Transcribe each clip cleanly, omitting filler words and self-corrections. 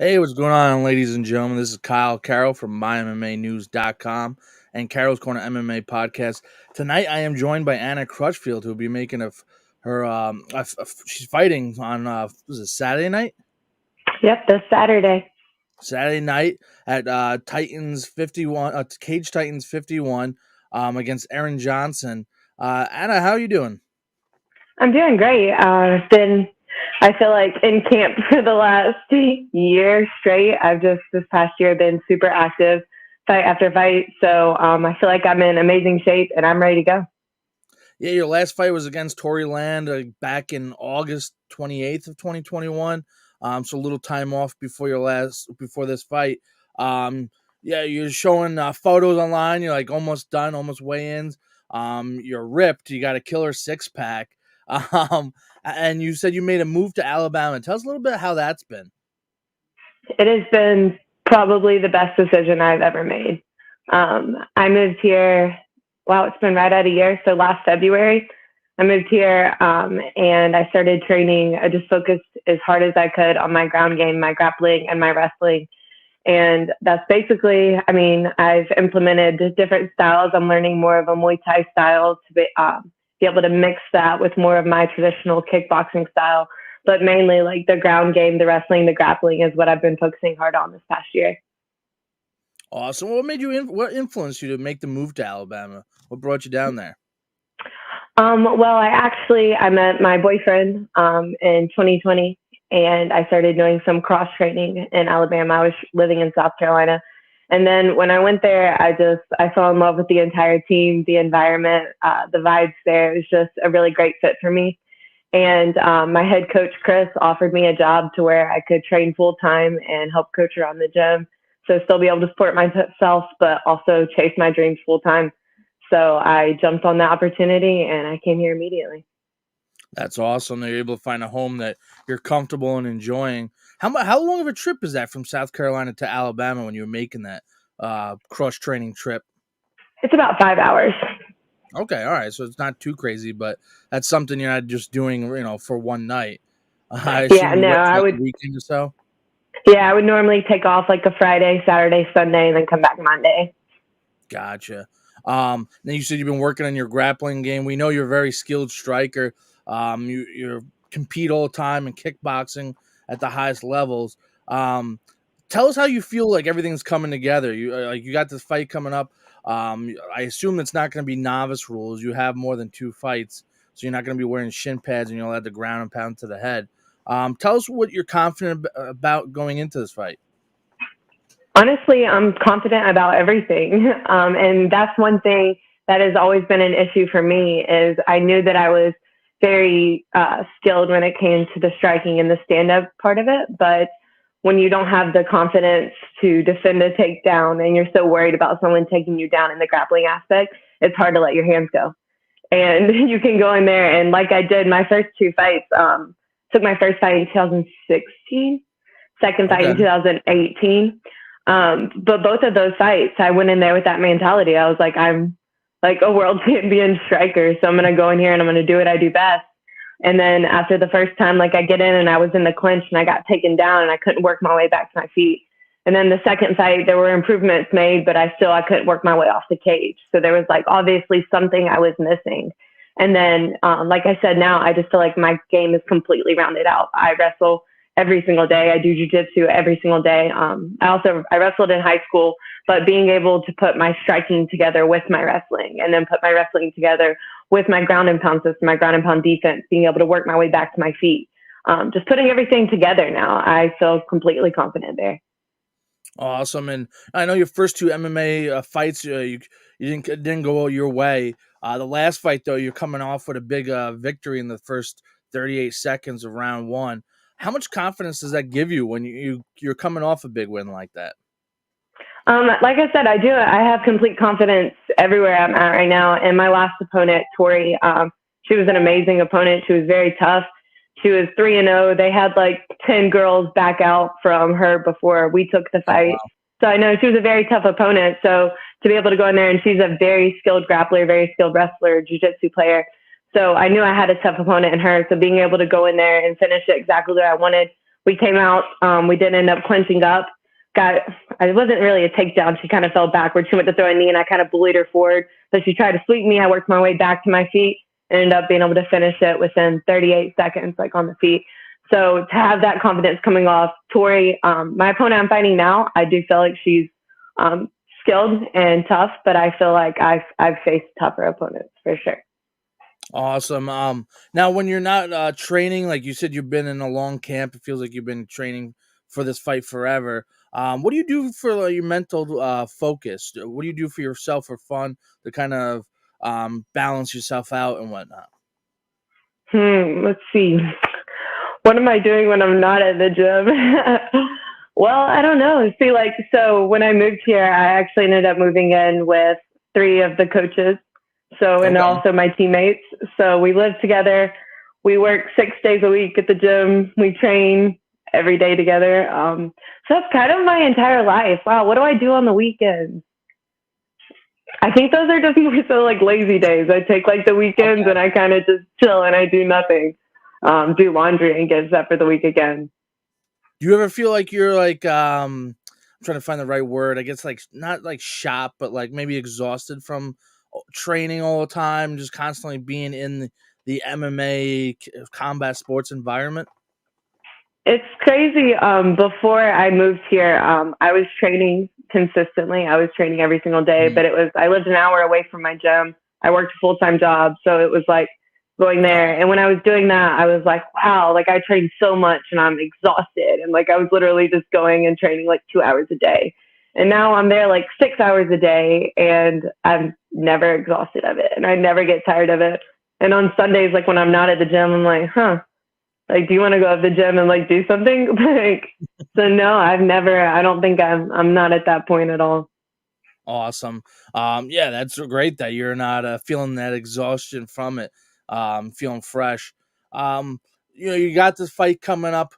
Hey, what's going on, ladies and gentlemen? This is Carroll from MyMMAnews.com and Carroll's Corner MMA podcast. Tonight, I am joined by Anna Crutchfield, who will be making she's fighting on, was it Saturday night? Yep, this Saturday. Saturday night at Titans 51, Cage Titans 51 against Erin Johnson. Anna, how are you doing? I'm doing great. I feel like in camp for the last year straight. I've just this past year been super active, fight after fight. So I feel like I'm in amazing shape and I'm ready to go. Yeah, your last fight was against Tory Land back in August 28th of 2021. So a little time off before this fight. Yeah, you're showing photos online. You're like almost done, almost weigh-ins. You're ripped. You got a killer six pack. And you said you made a move to Alabama. Tell us a little bit how that's been. It has been probably the best decision I've ever made. I moved here. Wow, it's been right at a year. So last February, I moved here and I started training. I just focused as hard as I could on my ground game, my grappling, and my wrestling. And that's basically, I've implemented different styles. I'm learning more of a Muay Thai style to be able to mix that with more of my traditional kickboxing style. But mainly like the ground game, the wrestling, the grappling is what I've been focusing hard on this past year. Awesome. What influenced you to make the move to Alabama? What brought you down there? Well, I met my boyfriend in 2020, and I started doing some cross training in Alabama. I was living in South Carolina, and then when I went there, I fell in love with the entire team, the environment, the vibes there. It was just a really great fit for me. And my head coach Chris offered me a job to where I could train full time and help coach around the gym, so still be able to support myself, but also chase my dreams full time. So I jumped on the opportunity and I came here immediately. That's awesome. That you're able to find a home that you're comfortable and enjoying. How long of a trip is that from South Carolina to Alabama when you were making that cross training trip? It's about 5 hours. Okay, all right. So it's not too crazy, but that's something you're not just doing, for one night. I Yeah, assume you no, went for I like would. a weekend or so. Yeah, I would normally take off like a Friday, Saturday, Sunday, and then come back Monday. Gotcha. Then you said you've been working on your grappling game. We know you're a very skilled striker. You compete all the time in kickboxing at the highest levels. Tell us how you feel like everything's coming together. You got this fight coming up. I assume it's not going to be novice rules. You have more than two fights, so you're not going to be wearing shin pads and you'll have the ground and pound to the head. Tell us what you're confident about going into this fight. Honestly, I'm confident about everything. And that's one thing that has always been an issue for me is I knew that I was very skilled when it came to the striking and the stand-up part of it. But when you don't have the confidence to defend a takedown and you're so worried about someone taking you down in the grappling aspect, it's hard to let your hands go. And you can go in there and like I did my first two fights, took my first fight in 2016, second fight in Okay. 2018. But both of those fights, I went in there with that mentality. I was like, I'm like a world champion striker, so I'm going to go in here and I'm going to do what I do best. And then after the first time, like I get in and I was in the clinch and I got taken down and I couldn't work my way back to my feet. And then the second fight, there were improvements made, but I couldn't work my way off the cage. So there was like obviously something I was missing. And then, like I said, now I just feel like my game is completely rounded out. I wrestle every single day. I do jujitsu every single day. I wrestled in high school, but being able to put my striking together with my wrestling and then put my wrestling together with my ground and pound system, my ground and pound defense, being able to work my way back to my feet. Just putting everything together now, I feel completely confident there. Awesome, and I know your first two MMA fights, you didn't go your way. The last fight, though, you're coming off with a big victory in the first 38 seconds of round one. How much confidence does that give you when you're coming off a big win like that? Like I said, I do. I have complete confidence everywhere I'm at right now. And my last opponent, Tori, she was an amazing opponent. She was very tough. She was 3-0. They had like 10 girls back out from her before we took the Oh fight. wow, So I know she was a very tough opponent. So to be able to go in there and she's a very skilled grappler, very skilled wrestler, jiu-jitsu player. So I knew I had a tough opponent in her. So being able to go in there and finish it exactly what I wanted We came out. We did end up clinching up. It wasn't really a takedown. She kind of fell backward. She went to throw a knee, and I kind of bullied her forward. So she tried to sweep me. I worked my way back to my feet and ended up being able to finish it within 38 seconds, like on the feet. So to have that confidence coming off, Tori, my opponent I'm fighting now, I do feel like she's skilled and tough, but I feel like I've faced tougher opponents for sure. Awesome. Now when you're not training, like you said, you've been in a long camp. It feels like you've been training for this fight forever. What do you do for your mental focus? What do you do for yourself for fun to kind of balance yourself out and whatnot? Let's see. What am I doing when I'm not at the gym? Well, I don't know. See, like, so when I moved here, I actually ended up moving in with three of the coaches. So, and Okay. also my teammates. So we live together. We work 6 days a week at the gym. We train every day together. So that's kind of my entire life. Wow. What do I do on the weekends? I think those are just more so like lazy days. I take like the weekends Okay. and I kind of just chill and I do nothing. Do laundry and get set for the week again. Do you ever feel like you're like I'm trying to find the right word. I guess like not like shot, but like maybe exhausted from training all the time, just constantly being in the MMA combat sports environment. It's crazy. Before I moved here, I was training consistently. I was training every single day, Mhm. but I lived an hour away from my gym. I worked a full-time job. So it was like going there. And when I was doing that, I was like, wow, like I trained so much and I'm exhausted. And like I was literally just going and training like 2 hours a day. And now I'm there like 6 hours a day and I'm never exhausted of it. And I never get tired of it. And on Sundays, like when I'm not at the gym, I'm like, huh, like, do you want to go to the gym and like do something? Like, so no, I don't think I'm not at that point at all. Awesome. Yeah, that's great that you're not feeling that exhaustion from it. Feeling fresh. You got this fight coming up.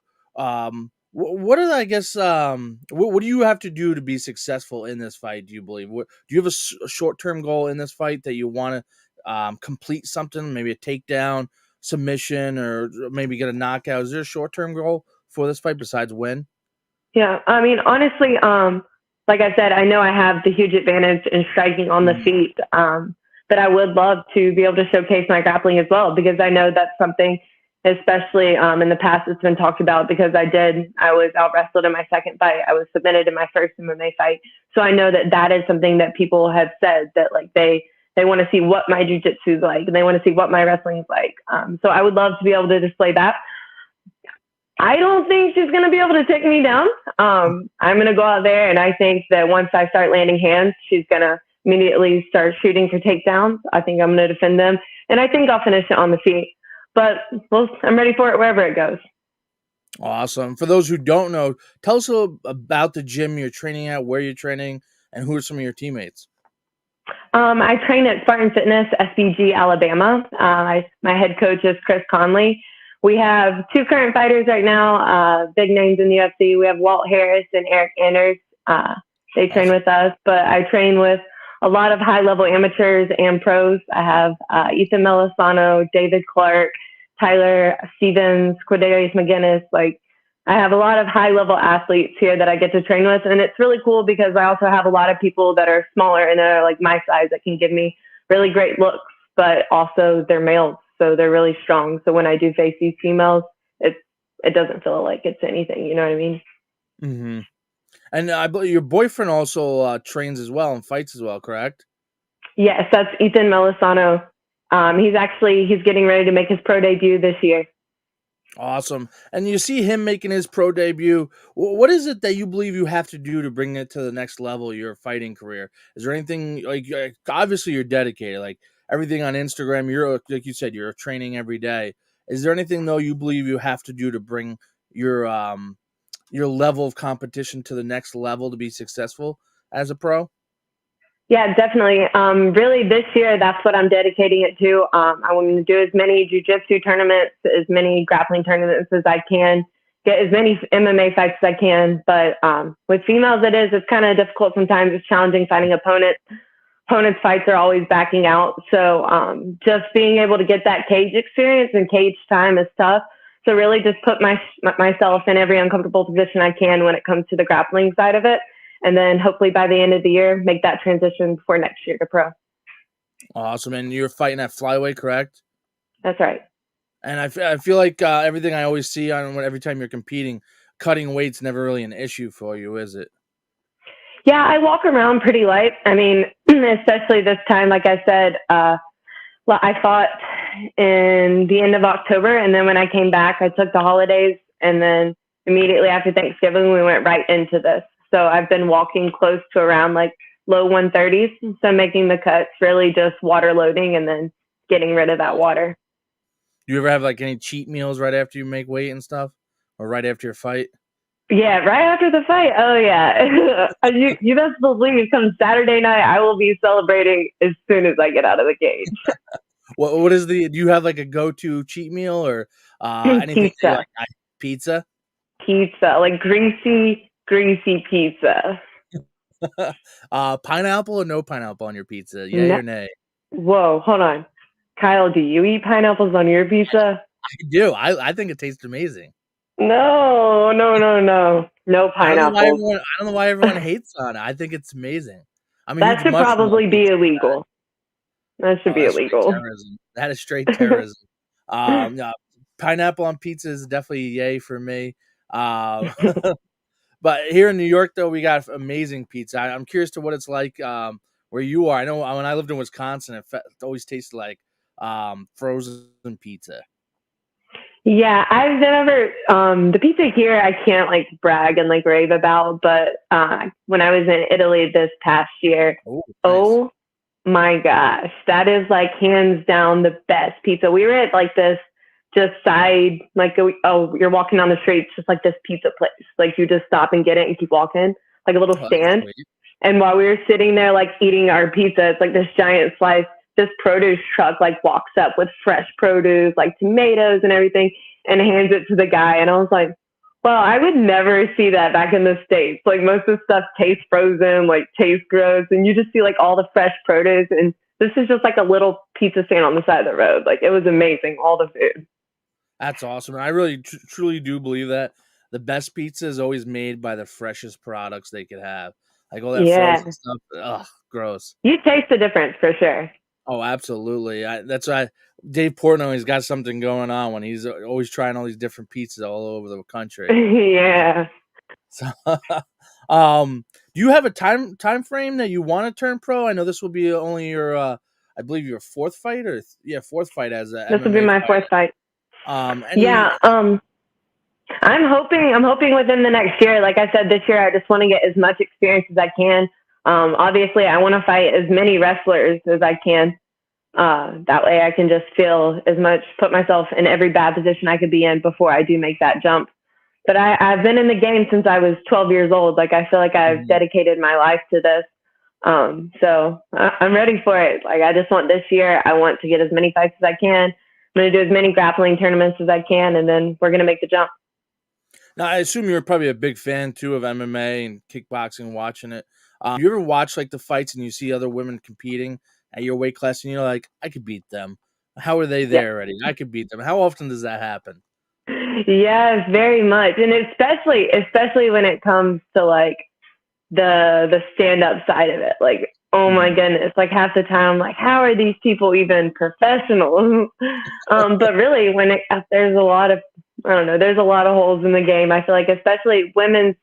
What are I guess what do you have to do to be successful in this fight? Do you believe? Do you have a short term goal in this fight that you want to complete something, maybe a takedown, submission, or maybe get a knockout? Is there a short term goal for this fight besides win? Yeah, I mean, honestly, like I said, I know I have the huge advantage in striking on the Mhm. feet, but I would love to be able to showcase my grappling as well because I know that's something, especially in the past, it's been talked about because I was out wrestled in my second fight. I was submitted in my first MMA fight, so I know that that is something that people have said that like they want to see what my jujitsu is like and they want to see what my wrestling is like. So I would love to be able to display that. I don't think she's going to be able to take me down. I'm going to go out there, and I think that once I start landing hands, she's going to immediately start shooting for takedowns. I think I'm going to defend them, and I think I'll finish it on the feet. But well, I'm ready for it wherever it goes. Awesome. For those who don't know, tell us a little about the gym you're training at, where you're training, and who are some of your teammates. I train at Spartan Fitness, SBG, Alabama. My head coach is Chris Conley. We have two current fighters right now, big names in the UFC. We have Walt Harris and Eric Anders. They train Awesome. with us, but I train with a lot of high-level amateurs and pros. I have Ethan Melisano, David Clark, Tyler Stevens, Cordelius McGinnis. Like, I have a lot of high-level athletes here that I get to train with, and it's really cool because I also have a lot of people that are smaller and they're like my size that can give me really great looks, but also they're males, so they're really strong. So when I do face these females, it doesn't feel like it's anything. You know what I mean? Hmm. And I believe your boyfriend also trains as well and fights as well, correct? Yes, that's Ethan Melisano. He's getting ready to make his pro debut this year. Awesome. And you see him making his pro debut. What is it that you believe you have to do to bring it to the next level of your fighting career? Is there anything like obviously you're dedicated, like everything on Instagram, you're like you said, you're training every day. Is there anything though you believe you have to do to bring your your level of competition to the next level to be successful as a pro? Yeah, definitely. Really, this year, that's what I'm dedicating it to. I want to do as many jujitsu tournaments, as many grappling tournaments as I can, get as many MMA fights as I can. But with females, it's kind of difficult sometimes. It's challenging finding opponents. Opponents' fights are always backing out. So just being able to get that cage experience and cage time is tough. So really just put myself in every uncomfortable position I can when it comes to the grappling side of it. And then hopefully by the end of the year, make that transition before next year to pro. Awesome. And you're fighting at flyweight, correct? That's right. And I feel like everything I always see on every time you're competing, cutting weight's never really an issue for you, is it? Yeah, I walk around pretty light. I mean, especially this time, like I said, well, I fought in the end of October, and then when I came back, I took the holidays, and then immediately after Thanksgiving, we went right into this. So I've been walking close to around like low 130s. So making the cuts, really just water loading and then getting rid of that water. Do you ever have like any cheat meals right after you make weight and stuff, or right after your fight? Yeah, right after the fight. Oh yeah, you best believe come Saturday night, I will be celebrating as soon as I get out of the cage. What is do you have like a go-to cheat meal or anything that you Pizza, like? Pizza? pizza, like greasy pizza. Pineapple or no pineapple on your pizza? Yay No, or nay? whoa, hold on, Kyle. Do you eat pineapples on your pizza? I do. I think it tastes amazing. No, no pineapples. I don't know why everyone hates on it. I think it's amazing. I'm a That huge should mushroom on probably be pizza. illegal. That should Oh, be that's straight illegal. terrorism. That is straight terrorism. Yeah, pineapple on pizza is definitely yay for me. Um, but here in New York, though, we got amazing pizza. I'm curious to what it's like where you are. I know when I lived in Wisconsin, it always tasted like frozen pizza. Yeah, I've never the pizza here I can't like brag and like rave about, but when I was in Italy this past year, Oh, nice. oh my gosh, that is like hands down the best pizza. We were at like this just side like you're walking down the street, it's just like this pizza place. Like you just stop and get it and keep walking, like a little Oh, that's stand. sweet. And while we were sitting there, like eating our pizza, it's like this giant slice. This produce truck like walks up with fresh produce, like tomatoes and everything, and hands it to the guy. And I was like, well, I would never see that back in the States. Like most of the stuff tastes frozen, like tastes gross, and you just see like all the fresh produce. And this is just like a little pizza stand on the side of the road. Like it was amazing, all the food. That's awesome. And I really truly do believe that the best pizza is always made by the freshest products they could have. Like all that Yeah, frozen stuff. Ugh, gross. you taste the difference for sure. Oh, absolutely. That's why Dave Portnoy's got something going on when he's always trying all these different pizzas all over the country. Yeah. So, do you have a time frame that you want to turn pro? I know this will be only your, I believe your fourth fight or fourth fight as a This will be MMA my fourth fighter. fight. Any Yeah, I'm hoping within the next year. Like I said, this year I just want to get as much experience as I can. Obviously, I want to fight as many wrestlers as I can. That way, I can just feel as much, put myself in every bad position I could be in before I do make that jump. But I've been in the game since I was 12 years old. Like I feel like I've dedicated my life to this. So I'm ready for it. Like I just want this year. I want to get as many fights as I can. I'm going to do as many grappling tournaments as I can, and then we're going to make the jump. Now, I assume you're probably a big fan too of MMA and kickboxing, watching it. You ever watch like the fights and you see other women competing at your weight class and you're like, I could beat them. How are they Yeah. there already? I could beat them. How often does that happen? Yes, very much. And especially when it comes to like the stand up side of it. Like, oh my goodness, like half the time I'm like, how are these people even professional? But really there's a lot of I don't know, there's a lot of holes in the game. I feel like especially women's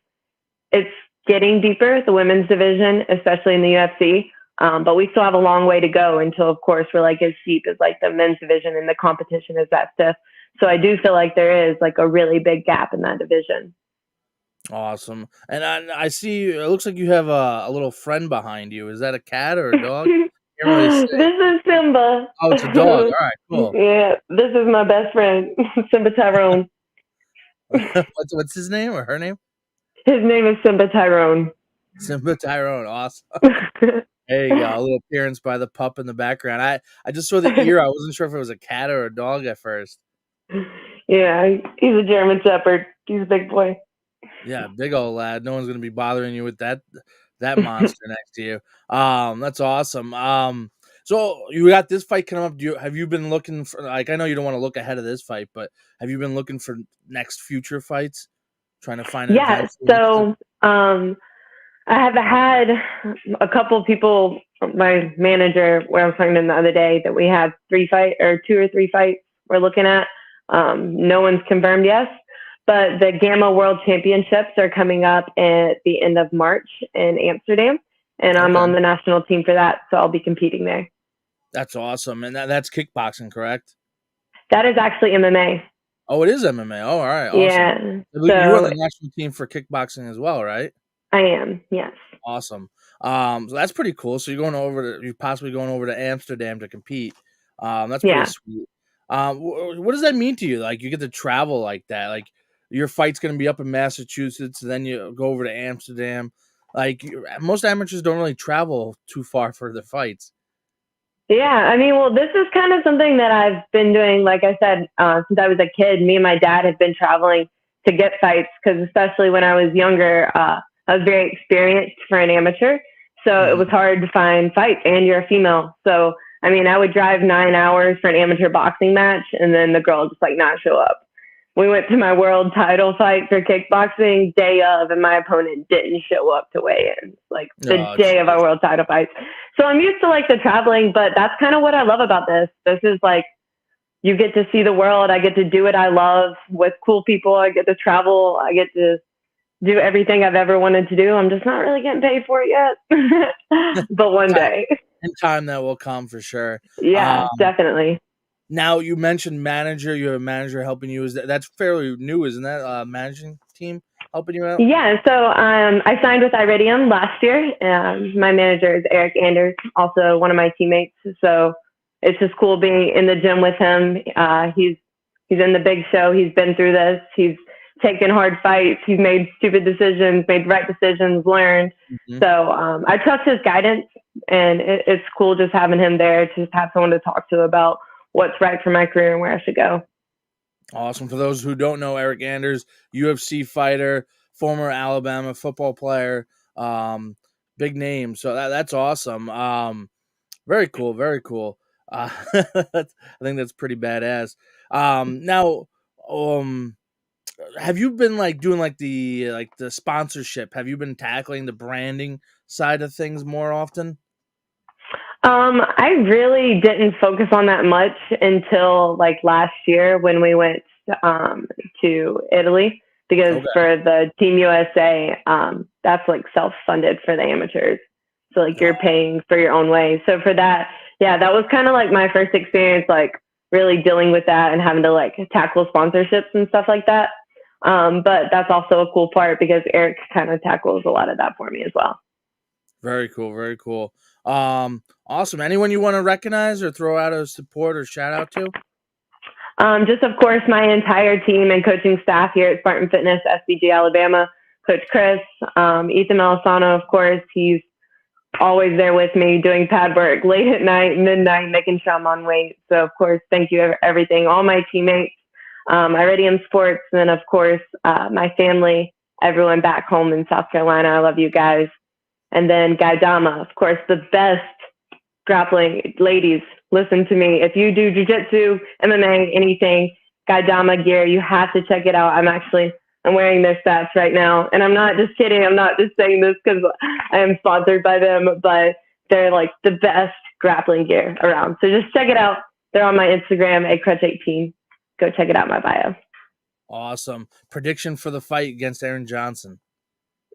it's getting deeper, the women's division, especially in the UFC. But we still have a long way to go until, of course, we're like as deep as like the men's division and the competition is that stiff. So I do feel like there is like a really big gap in that division. Awesome. And I see it looks like you have a little friend behind you. Is that a cat or a dog? Can't really say. This is Simba. Oh, it's a dog. All right, cool. Yeah, this is my best friend, Simba Tyrone. What's his name or her name? His name is Simba Tyrone. Simba Tyrone. Awesome. There you go. A little appearance by the pup in the background. I just saw the ear. I wasn't sure if it was a cat or a dog at first. Yeah, he's a German Shepherd. He's a big boy. Yeah, big old lad. No one's gonna be bothering you with that monster next to you. That's awesome. So you got this fight coming up. Have you been looking for, like, I know you don't want to look ahead of this fight, but have you been looking for next future fights, trying to find an Yeah. advantage for the next? So I have had a couple people, my manager, where I was talking to him the other day, that we have 2 or 3 fights we're looking at. No one's confirmed yes, but the Gamma World Championships are coming up at the end of March in Amsterdam, and I'm Okay, on the national team for that, so I'll be competing there. that's awesome, and that's kickboxing, correct? That is actually MMA. Oh, it is MMA. Oh, all right, awesome. Yeah. You're on So the national team for kickboxing as well, right? I am. Yes. Awesome. So that's pretty cool. So you're possibly going over to Amsterdam to compete. That's pretty Yeah. sweet. What does that mean to you? Like, you get to travel like that. Like, your fight's going to be up in Massachusetts, then you go over to Amsterdam. Like, most amateurs don't really travel too far for the fights. Yeah, I mean, well, this is kind of something that I've been doing, like I said, since I was a kid. Me and my dad have been traveling to get fights because, especially when I was younger, I was very experienced for an amateur. So it was Hmm. hard to find fights, and you're a female. So, I mean, I would drive 9 hours for an amateur boxing match, and then the girl just like not show up. We went to my world title fight for kickboxing day of, and my opponent didn't show up to weigh in, like the Oh, day of our jeez. world title fight. So I'm used to like the traveling, but that's kind of what I love about this. This is like, you get to see the world. I get to do what I love with cool people. I get to travel. I get to do everything I've ever wanted to do. I'm just not really getting paid for it yet, but one Time, day. in time that will come for sure. Yeah, Um, definitely. Now you mentioned manager. You have a manager helping you. That's fairly new, isn't that? Managing team helping you out. Yeah, so I signed with Iridium last year. My manager is Eric Anders, also one of my teammates. So it's just cool being in the gym with him. He's in the big show. He's been through this. He's taken hard fights. He's made stupid decisions, made right decisions, learned. Mhm. So I trust his guidance, and it's cool just having him there to just have someone to talk to about what's right for my career and where I should go. Awesome. For those who don't know, Eric Anders, UFC fighter, former Alabama football player, um, big name. So that's awesome. Very cool. Very cool. I think that's pretty badass. Now, um, have you been like doing like the sponsorship? Have you been tackling the branding side of things more often? I really didn't focus on that much until like last year when we went um, to Italy because Okay. for the Team USA, that's like self-funded for the amateurs. So like you're Oh, paying for your own way. So for that, yeah, that was kind of like my first experience, like really dealing with that and having to like tackle sponsorships and stuff like that. But that's also a cool part because Eric kind of tackles a lot of that for me as well. very cool. Very cool. Awesome. Anyone you want to recognize or throw out a support or shout out to? Just of course, my entire team and coaching staff here at Spartan Fitness, SBG Alabama, Coach Chris, Ethan Melisano, of course, he's always there with me doing pad work late at night, midnight, making sure I'm on weight. So of course, thank you everything, all my teammates, Iridium Sports, and then of course my family, everyone back home in South Carolina. I love you guys. And then Guy Dama, of course, the best grappling. Ladies, listen to me. If you do jujitsu, MMA, anything, Gaidama gear, you have to check it out. I'm wearing their stats right now. And I'm not just kidding. I'm not just saying this because I am sponsored by them, but they're like the best grappling gear around. So just check it out. They're on my Instagram at Crutch18. Go check it out, my bio. Awesome. Prediction for the fight against Aaron Johnson.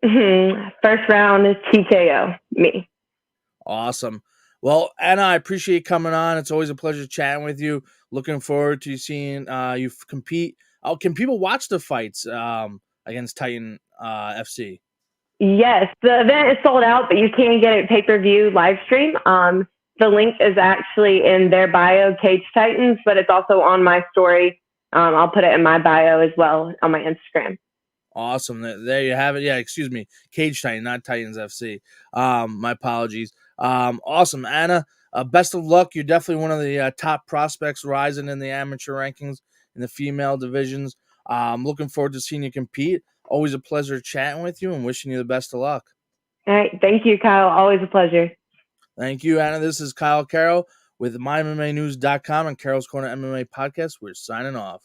First round is TKO, me. Awesome. Well, Anna, I appreciate you coming on. It's always a pleasure chatting with you. Looking forward to seeing you compete. Oh, can people watch the fights against Titan FC? Yes, the event is sold out, but you can get it pay-per-view live stream. The link is actually in their bio, Cage Titans, but it's also on my story. I'll put it in my bio as well on my Instagram. Awesome. There you have it. Yeah, excuse me. Cage Titan, not Titans FC. My apologies. Awesome, Anna. Best of luck. You're definitely one of the top prospects rising in the amateur rankings in the female divisions. Looking forward to seeing you compete. Always a pleasure chatting with you and wishing you the best of luck. All right, thank you, Kyle. Always a pleasure. Thank you, Anna. This is Kyle Carroll with MyMMAnews.com and Carroll's Corner MMA podcast. We're signing off.